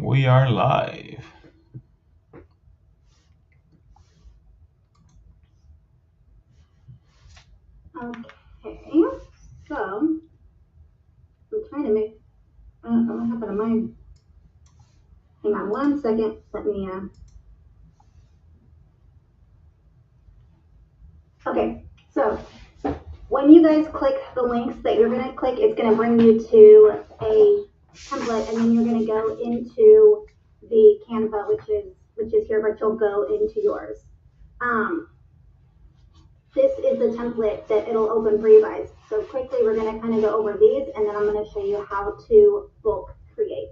We are live. Okay, so I'm trying to make, I don't know what happened to mine. Hang on one second. Let me, okay, so when you guys click the links that you're going to click, it's going to bring you to a template, and then you're going to go into the Canva, which is here, but you'll go into yours. This is the template that it'll open for you guys. So quickly, we're going to kind of go over these, and then I'm going to show you how to bulk create.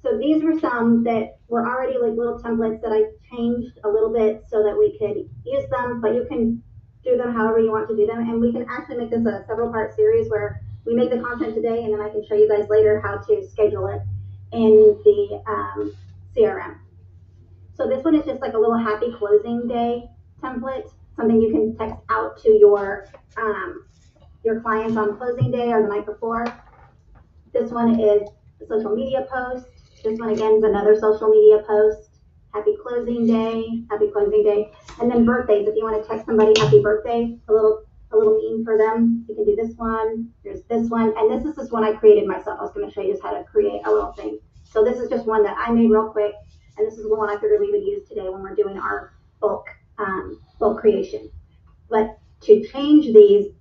So these were some that were already like little templates that I changed a little bit so that we could use them, but you can do them however you want to do them. And we can actually make this a several part series where we make the content today, and then I can show you guys later how to schedule it in the CRM. So this one is just like a little happy closing day template, something you can text out to your clients on closing day or the night before. This one is a social media post. This one again is another social media post. Happy closing day, happy closing day. And then birthdays, if you want to text somebody happy birthday, a little meme for them, you can do this one. There's this one, and this is just one I created myself. I was going to show you just how to create a little thing. So this is just one that I made real quick, and this is the one I figured we would use today when we're doing our bulk creation. But to change these,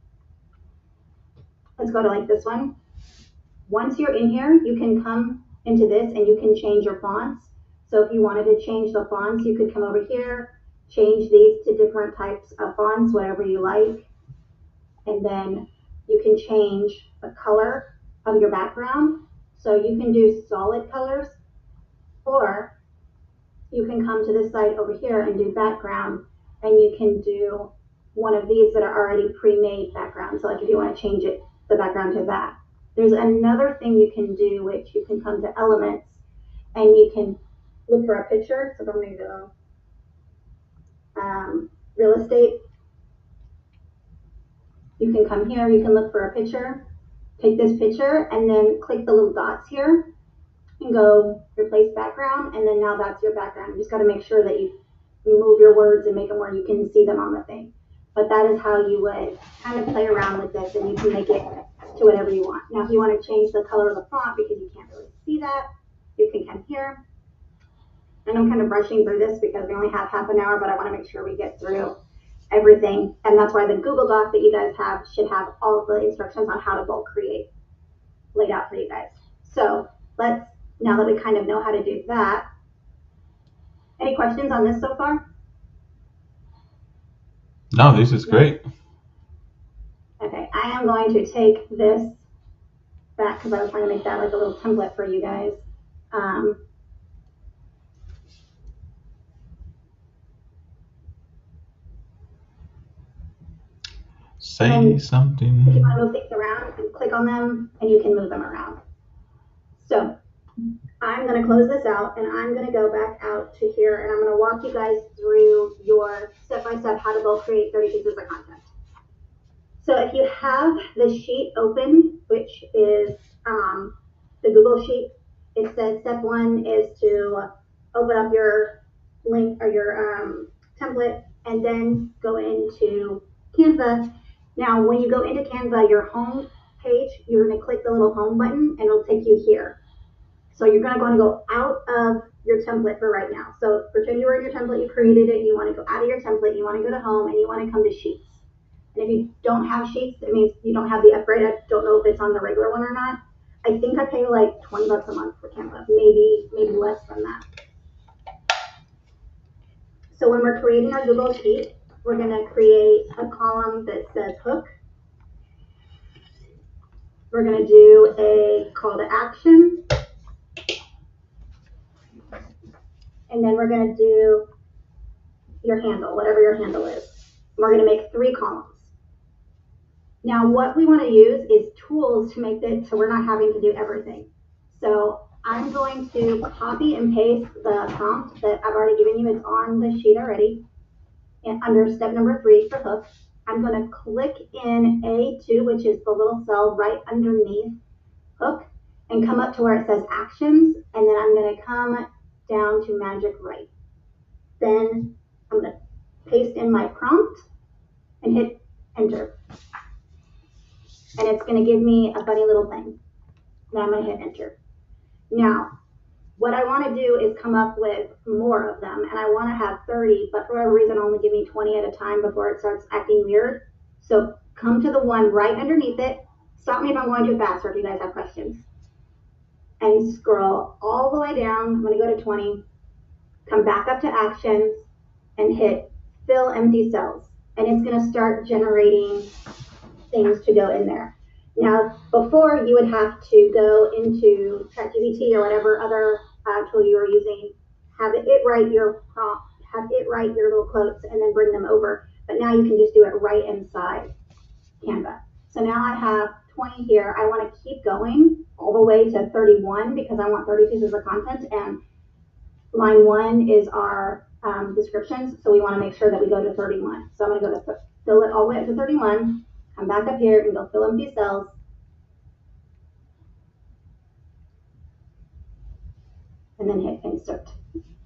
let's go to like this one. Once you're in here, you can come into this and you can change your fonts. So if you wanted to change the fonts, you could come over here, change these to different types of fonts, whatever you like. And then you can change the color of your background. So you can do solid colors, or you can come to this side over here and do background, and you can do one of these that are already pre-made backgrounds. So like if you want to change it, the background to that. There's another thing you can do, which you can come to elements and you can look for a picture. So I'm going to go real estate. You can come here, you can look for a picture, take this picture, and then click the little dots here and go replace background. And then now that's your background. You just got to make sure that you move your words and make them where you can see them on the thing. But that is how you would kind of play around with this, and you can make it to whatever you want. Now, if you want to change the color of the font because you can't really see that, you can come here. And I'm kind of rushing through this because we only have half an hour, but I want to make sure we get through everything. And that's why the Google Doc that you guys have should have all of the instructions on how to bulk create laid out for you guys. So let's, now that we kind of know how to do that, any questions on this so far? No, this is great. Okay, I am going to take this back because I was trying to make that like a little template for you guys. Say something. If you want to move things around, you can click on them and you can move them around. So I'm going to close this out, and I'm going to go back out to here, and I'm going to walk you guys through your step-by-step how to bulk create 30 pieces of content. So if you have the sheet open, which is the Google sheet, it says step 1 is to open up your link or your template and then go into Canva. Now, when you go into Canva, your home page, you're going to click the little home button and it'll take you here. So you're going to want to go out of your template for right now. So pretend you were in your template, you created it, you want to go out of your template, you want to go to home, and you want to come to sheets. And if you don't have sheets, it means you don't have the upgrade. I don't know if it's on the regular one or not. I think I pay like 20 bucks a month for Canva, maybe less than that. So when we're creating our Google Sheet, we're going to create a column that says hook. We're going to do a call to action. And then we're going to do your handle, whatever your handle is. We're going to make 3 columns. Now, what we want to use is tools to make it so we're not having to do everything. So I'm going to copy and paste the prompt that I've already given you. It's on the sheet already. And under step number 3 for hook, I'm going to click in A2, which is the little cell right underneath hook. and come up to where it says actions, and then I'm going to come down to magic write. Then I'm going to paste in my prompt and hit enter. And it's going to give me a funny little thing. Then I'm going to hit enter. Now, what I want to do is come up with more of them, and I want to have 30, but for whatever reason, only give me 20 at a time before it starts acting weird. So come to the one right underneath it. Stop me if I'm going too fast or if you guys have questions. And scroll all the way down. I'm going to go to 20, come back up to actions, and hit fill empty cells. And it's going to start generating things to go in there. Now, before you would have to go into ChatGPT or whatever other tool you were using, have it write your prompt, have it write your little quotes, and then bring them over. But now you can just do it right inside Canva. So now I have 20 here. I want to keep going all the way to 31 because I want 30 pieces of content, and line 1 is our descriptions. So we want to make sure that we go to 31. So I'm going to go to fill it all the way up to 31. Come back up here and go fill empty cells. And then hit insert.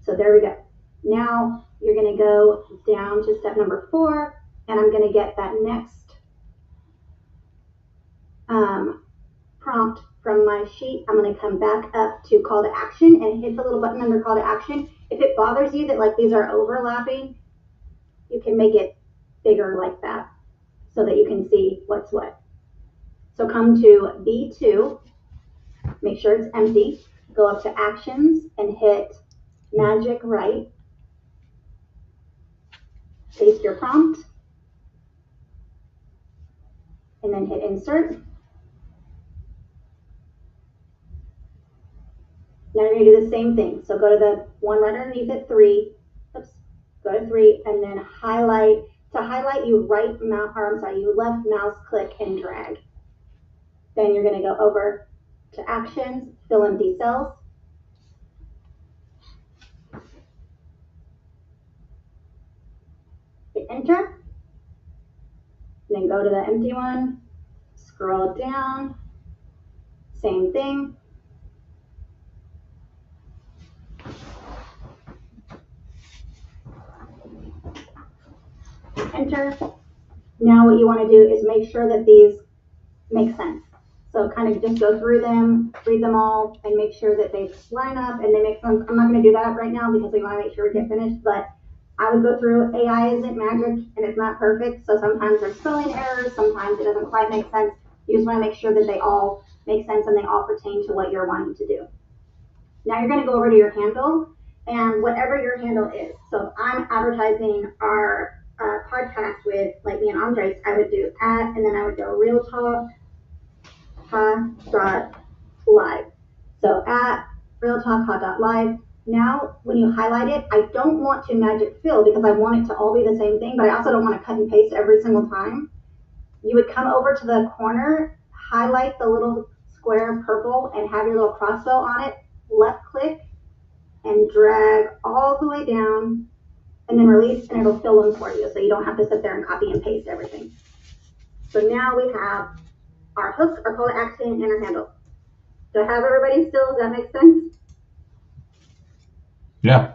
So there we go. Now you're going to go down to step number 4, and I'm going to get that next prompt from my sheet. I'm going to come back up to call to action and hit the little button under call to action. If it bothers you that like these are overlapping, you can make it bigger like that so that you can see what's what. So come to B2, make sure it's empty, go up to actions and hit magic write, paste your prompt, and then hit insert. Now you're going to do the same thing. So go to the one right underneath it, 3. Oops, go to 3, and then highlight. To highlight, you you left mouse click and drag. Then you're going to go over to actions, fill empty cells. Hit enter. Then go to the empty one, scroll down, same thing. Enter. Now what you want to do is make sure that these make sense. So kind of just go through them, read them all, and make sure that they line up and they make sense. I'm not going to do that right now because we want to make sure we get finished, but I would go through. AI isn't magic and it's not perfect, so sometimes there's spelling errors, sometimes it doesn't quite make sense. You just want to make sure that they all make sense and they all pertain to what you're wanting to do. Now you're going to go over to your handle and whatever your handle is. So if I'm advertising our podcast with like me and Andres, I would do at, and then I would go real talk live. So at realtalk.live. Now, when you highlight it, I don't want to magic fill because I want it to all be the same thing, but I also don't want to cut and paste every single time. You would come over to the corner, highlight the little square purple, and have your little crossbow on it, left click, and drag all the way down, and then release, and it'll fill them for you, so you don't have to sit there and copy and paste everything. So now we have our hook, our call to action, and our handle. Do I have everybody still? Does that make sense? Yeah.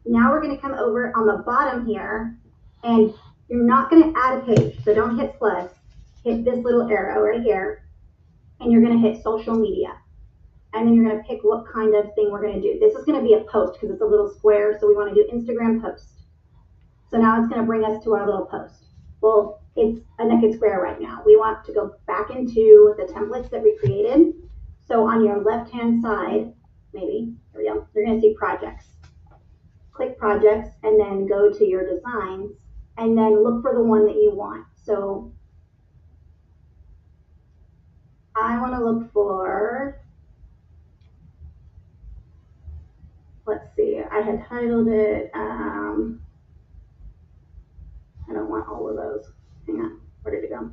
Now we're going to come over on the bottom here, and you're not going to add a page, so don't hit plus. Hit this little arrow right here, and you're going to hit social media. And then you're going to pick what kind of thing we're going to do. This is going to be a post because it's a little square, so we want to do Instagram post. So now it's going to bring us to our little post. Well, it's a naked square right now. We want to go back into the templates that we created. So on your left-hand side, maybe, here we go, you're going to see projects. Click projects and then go to your designs and then look for the one that you want. So I want to look for, let's see, I had titled it, I don't want all of those. Hang on, where did it go?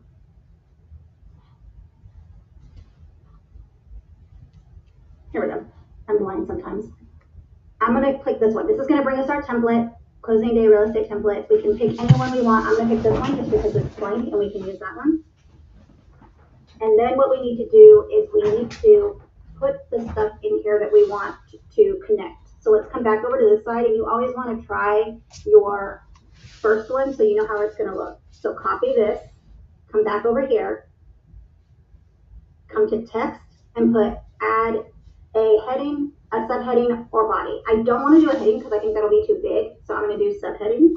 Here we go. I'm blind sometimes. I'm going to click this one. This is going to bring us our template, closing day real estate template. We can pick any one we want. I'm going to pick this one just because it's blank and we can use that one. And then what we need to do is we need to put the stuff in here that we want to connect. So let's come back over to this side, and you always want to try your first one so you know how it's going to look. So copy this, come back over here, come to text, and put add a heading, a subheading, or body. I don't want to do a heading because I think that'll be too big, so I'm going to do subheading.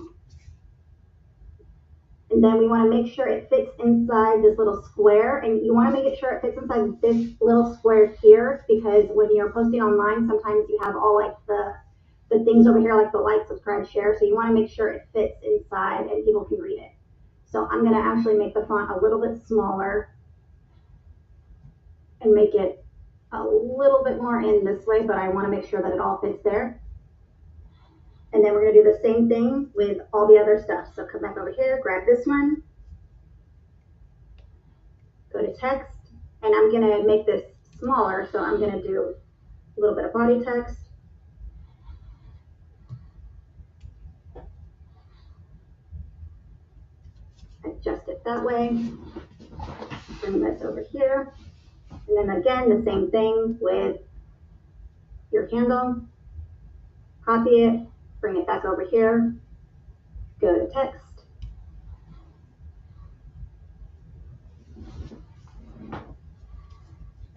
And then we want to make sure it fits inside this little square, and you want to make sure it fits inside this little square here, because when you're posting online, sometimes you have all like the things over here, like the like, subscribe, share. So you want to make sure it fits inside and people can read it. So I'm going to actually make the font a little bit smaller and make it a little bit more in this way, but I want to make sure that it all fits there. And then we're going to do the same thing with all the other stuff. So come back over here, grab this one, go to text, and I'm going to make this smaller. So I'm going to do a little bit of body text. Adjust it that way. Bring this over here. And then again, the same thing with your handle. Copy it, bring it back over here, go to text.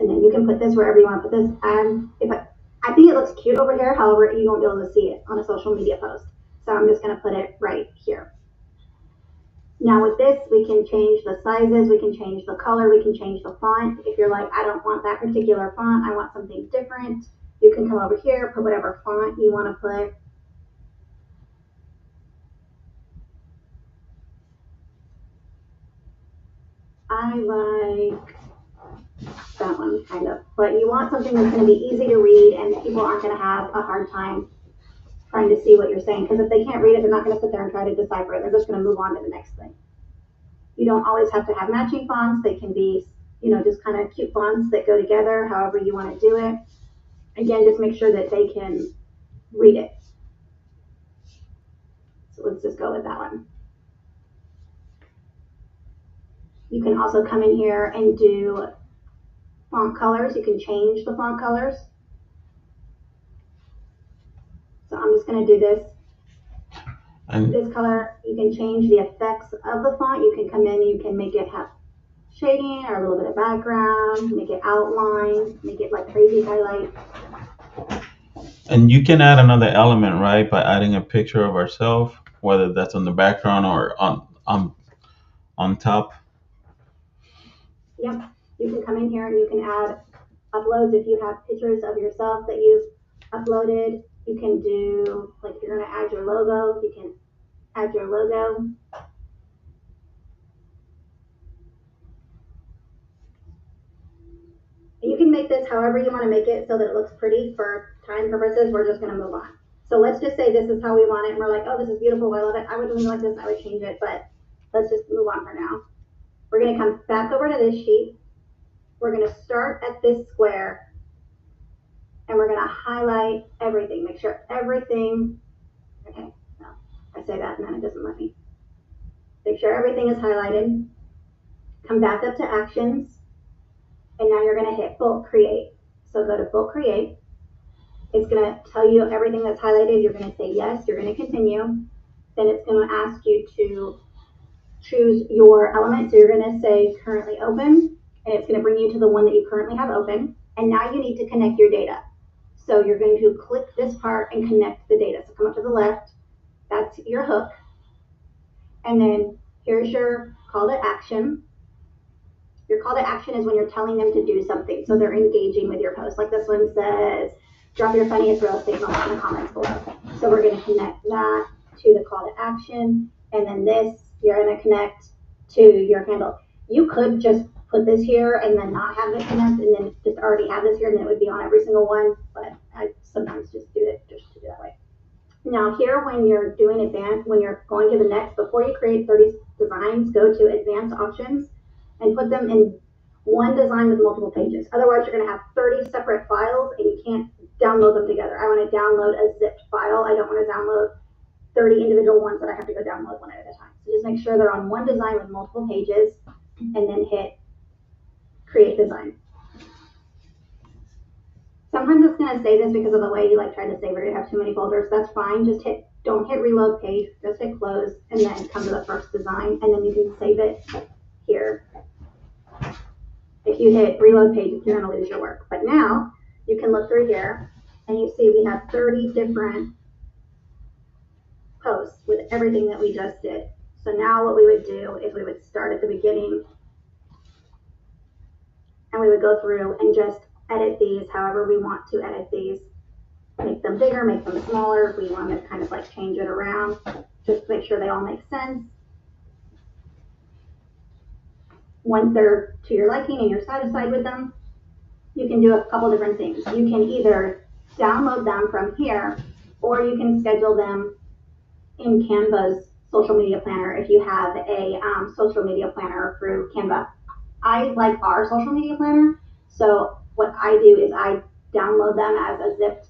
And then you can put this wherever you want to put this. I think it looks cute over here, however, you won't be able to see it on a social media post. So I'm just going to put it right here. Now with this, we can change the sizes, we can change the color, we can change the font. If you're like, I don't want that particular font, I want something different, you can come over here, put whatever font you want to put. I like that one kind of, but you want something that's going to be easy to read and people aren't going to have a hard time trying to see what you're saying, because if they can't read it, they're not going to sit there and try to decipher it. They're just going to move on to the next thing. You don't always have to have matching fonts. They can be, just kind of cute fonts that go together, however you want to do it. Again, just make sure that they can read it. So let's just go with that one. You can also come in here and do font colors. You can change the font colors. So I'm just going to do this. This color, you can change the effects of the font. You can come in, you can make it have shading or a little bit of background, make it outline, make it like crazy highlight. And you can add another element, right, by adding a picture of ourselves, whether that's on the background or on top. Yep, you can come in here and you can add uploads if you have pictures of yourself that you've uploaded. You can do, like if you're going to add your logo, you can add your logo. You can make this however you want to make it so that it looks pretty. For time purposes, we're just going to move on. So let's just say this is how we want it, and we're like, oh, this is beautiful, I love it. I would really like this, I would change it, but let's just move on for now. We're going to come back over to this sheet. We're going to start at this square, and we're going to highlight everything. Make sure everything, okay, no, I say that and then it doesn't let me. Make sure everything is highlighted. Come back up to actions, and now you're going to hit bulk create. So go to bulk create. It's going to tell you everything that's highlighted. You're going to say yes, you're going to continue. Then it's going to ask you to choose your element. So you're going to say currently open, and it's going to bring you to the one that you currently have open. And now you need to connect your data. So you're going to click this part and connect the data. So come up to the left, that's your hook. And then here's your call to action. Your call to action is when you're telling them to do something, so they're engaging with your post. Like this one says, drop your funniest real estate moment in the comments below. So we're going to connect that to the call to action, and then this you're going to connect to your handle. You could just put this here and then not have it connect, and then just already have this here, and then it would be on every single one. But I sometimes just do it just to do that way. Now here, when you're doing advanced, when you're going to the next, before you create 30 designs, go to advanced options and put them in one design with multiple pages. Otherwise, you're going to have 30 separate files and you can't download them together. I want to download a zipped file. I don't want to download 30 individual ones that I have to go download one at a time. So just make sure they're on one design with multiple pages, and then hit create design. Sometimes it's going to say this because of the way you like try to save it. You have too many folders. That's fine. Don't hit reload page. Just hit close and then come to the first design, and then you can save it here. If you hit reload page, you're going to lose your work. But now you can look through here and you see we have 30 different posts with everything that we just did. So now what we would do is we would start at the beginning and we would go through and just edit these however we want to edit these. Make them bigger, make them smaller. If we want to kind of like change it around, just make sure they all make sense. Once they're to your liking and you're satisfied with them, you can do a couple different things. You can either download them from here, or you can schedule them in Canva's social media planner if you have a social media planner through Canva. I like our social media planner, so what I do is I download them as a zipped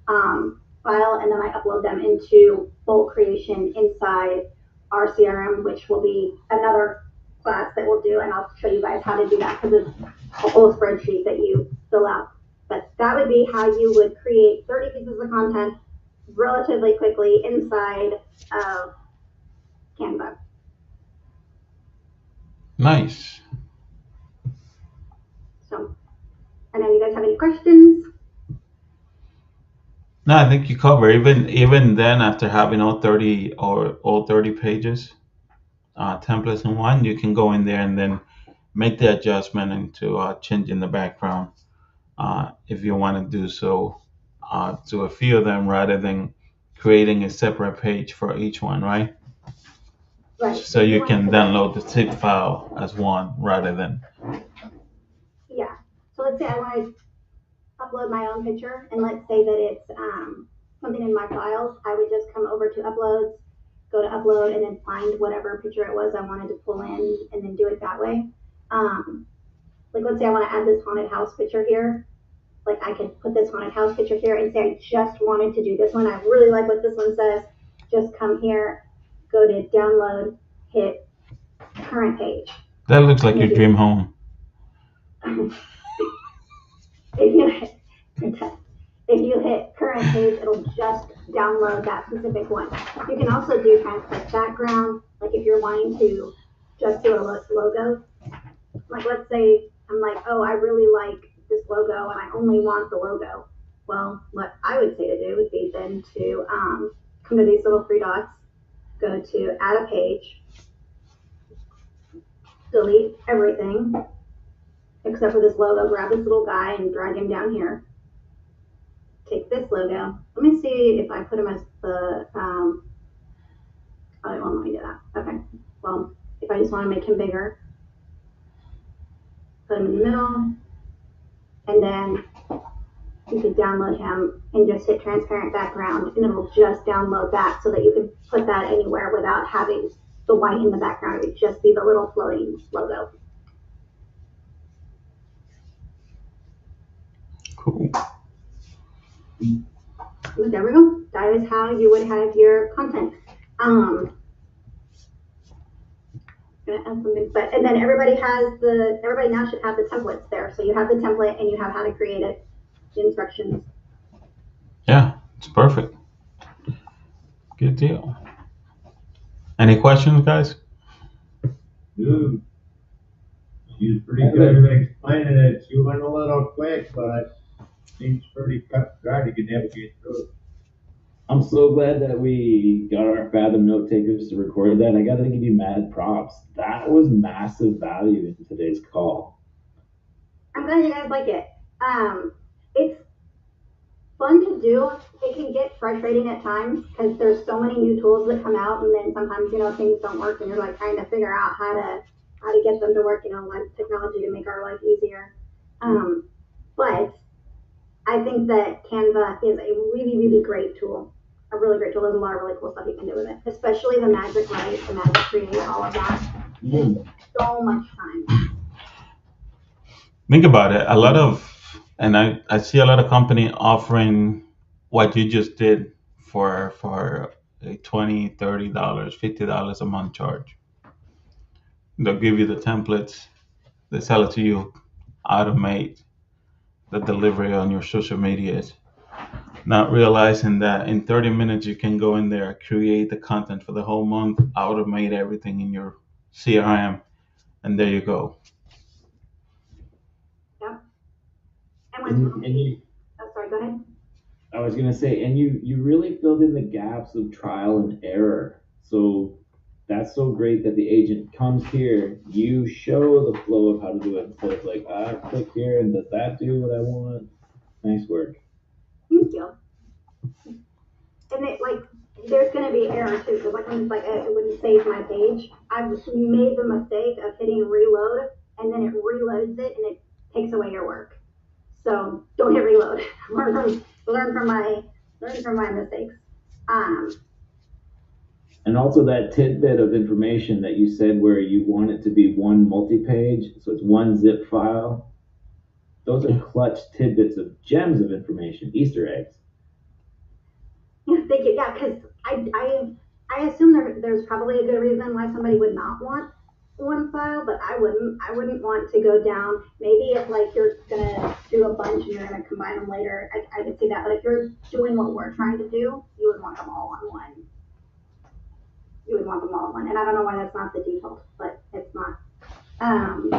file, and then I upload them into bulk creation inside our CRM, which will be another class that we'll do, and I'll show you guys how to do that because it's a whole spreadsheet that you fill out. But that would be how you would create 30 pieces of content relatively quickly inside of Canva. Nice. So I know you guys have any questions. No, I think you cover even then after having all 30 pages templates in one, you can go in there and then make the adjustment into changing the background if you want to do so to a few of them rather than creating a separate page for each one, right? Right. So you can download the zip file as one rather than. Yeah. So let's say I want to upload my own picture, and let's say that it's something in my files. I would just come over to uploads, go to upload, and then find whatever picture it was I wanted to pull in, and then do it that way. Like let's say I want to add this haunted house picture here. Like I could put this haunted house picture here and say I just wanted to do this one. I really like what this one says. Just come here, go to download, hit current page. That looks like your dream home. If you hit current page, it'll just download that specific one. You can also do kind of like background, like if you're wanting to just do a logo. Like let's say I'm like, oh, I really like this logo and I only want the logo. Well, what I would say to do would be then to come to these little three dots, go to add a page, delete everything except for this logo, grab this little guy and drag him down here. Take this logo. Let me see if I put him as the, oh, it won't let me do that. Okay. Well, if I just want to make him bigger, put him in the middle, and then you can download him and just hit transparent background, and it'll just download that so that you can put that anywhere without having the white in the background. It would just be the little floating logo. Cool. But there we go. That is how you would have your content. But and then everybody now should have the templates there. So you have the template and you have how to create it, the instructions. Yeah, it's perfect. Good deal. Any questions, guys? Dude, she's pretty good at explaining it. She went a little quick, but seems pretty cut dry to navigate through it. I'm so glad that we got our Fathom note takers to record that. I got to give you mad props. That was massive value in today's call. I'm glad you guys like it. It's fun to do. It can get frustrating at times because there's so many new tools that come out, and then sometimes things don't work, and you're like trying to figure out how to get them to work. Like technology to make our life easier. But I think that Canva is a really, really great tool. A really great tool. There's a lot of really cool stuff you can do with it, especially the magic write, the magic create, all of that. It's so much time. Think about it. I see a lot of company offering what you just did for a $20, $30, $50 a month charge. They'll give you the templates. They sell it to you automate the delivery on your social medias, not realizing that in 30 minutes you can go in there, create the content for the whole month, automate everything in your CRM, and there you go. Yep. And what's And you, oh, sorry, go ahead. I was gonna say, and you really filled in the gaps of trial and error. So that's so great that the agent comes here, you show the flow of how to do it instead of like, click here and does that do what I want? Nice work. Thank you. And it like there's gonna be error too, because like when it's like it wouldn't save my page, I've made the mistake of hitting reload and then it reloads it and it takes away your work. So don't hit reload. Learn from my mistakes. Um, And also that tidbit of information that you said where you want it to be one multi-page, so it's one zip file. Those are clutch tidbits of gems of information, Easter eggs. yeah, thank you. Yeah, because I assume there's probably a good reason why somebody would not want one file, but I wouldn't. I wouldn't want to go down. Maybe if like you're gonna do a bunch and you're gonna combine them later, I could see that. But if you're doing what we're trying to do, you would want them all on one. You would want them all on one. And I don't know why that's not the default, but it's not. Um,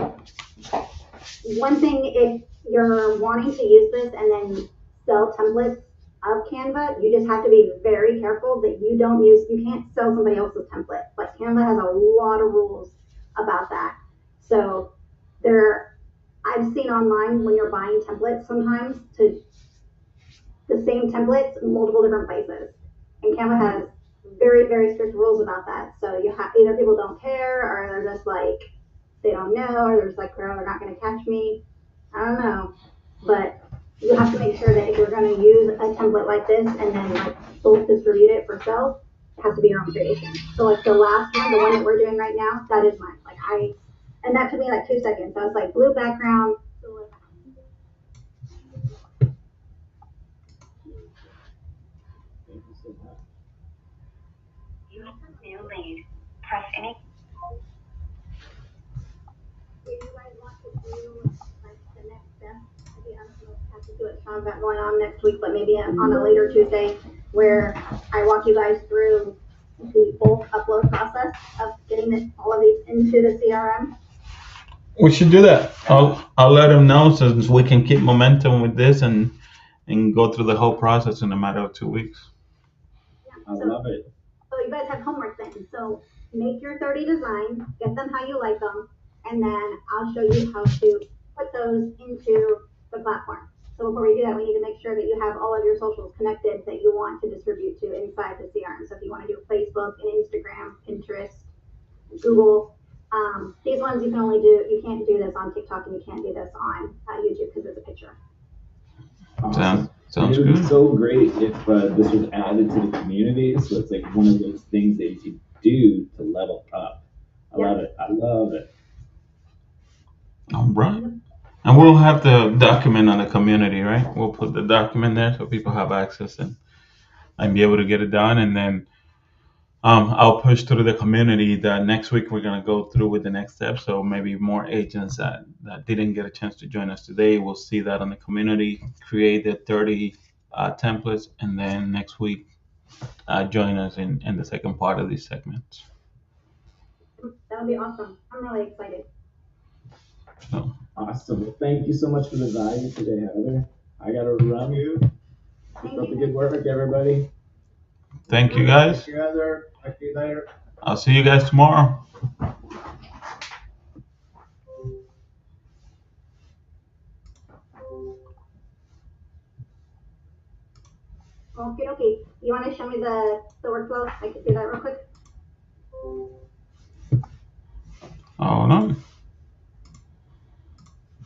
One thing, if you're wanting to use this and then sell templates of Canva, you just have to be very careful that you can't sell somebody else's template. Like Canva has a lot of rules about that. So I've seen online when you're buying templates sometimes to the same templates in multiple different places. And Canva has very, very strict rules about that. So either people don't care or they're just like, they don't know, or they're just like, girl, they're not going to catch me. I don't know. But you have to make sure that if you're going to use a template like this and then like bulk distribute it for sale, it has to be your own creation. So like the last one, the one that we're doing right now, that is mine. And that took me like 2 seconds. I was like blue background. You have a new lead. Press any. Do you guys want to do like the next step? Maybe I'm going to have to do it. Sean's got going on next week, but maybe on a later Tuesday where I walk you guys through the bulk upload process of getting all of these into the CRM. We should do that. I'll let him know so we can keep momentum with this and go through the whole process in a matter of 2 weeks. Yeah, I love it. So you guys have homework then. So make your 30 designs, get them how you like them, and then I'll show you how to put those into the platform. So before we do that, we need to make sure that you have all of your socials connected that you want to distribute to inside the CRM. So if you want to do Facebook and Instagram, Pinterest, Google, these ones you can't do this on TikTok and you can't do this on YouTube because it's a picture. Awesome. Sounds it would good. be so great if this was added to the community, so it's like one of those things that you could do to level up. I love it. I love it. All right. And we'll have the document on the community, right? We'll put the document there so people have access and be able to get it done. And then I'll push through the community that next week we're going to go through with the next step. So maybe more agents that didn't get a chance to join us today will see that on the community, create the 30 templates, and then next week join us in the second part of these segments. That would be awesome. I'm really excited. So, Awesome. Well, thank you so much for the value today, Heather. I got to run. Keep up the good work, everybody. thank you guys. Thank you, Heather. Talk to you later. I'll see you guys tomorrow. Okay. You want to show me the workflow? I can do that real quick. Oh no.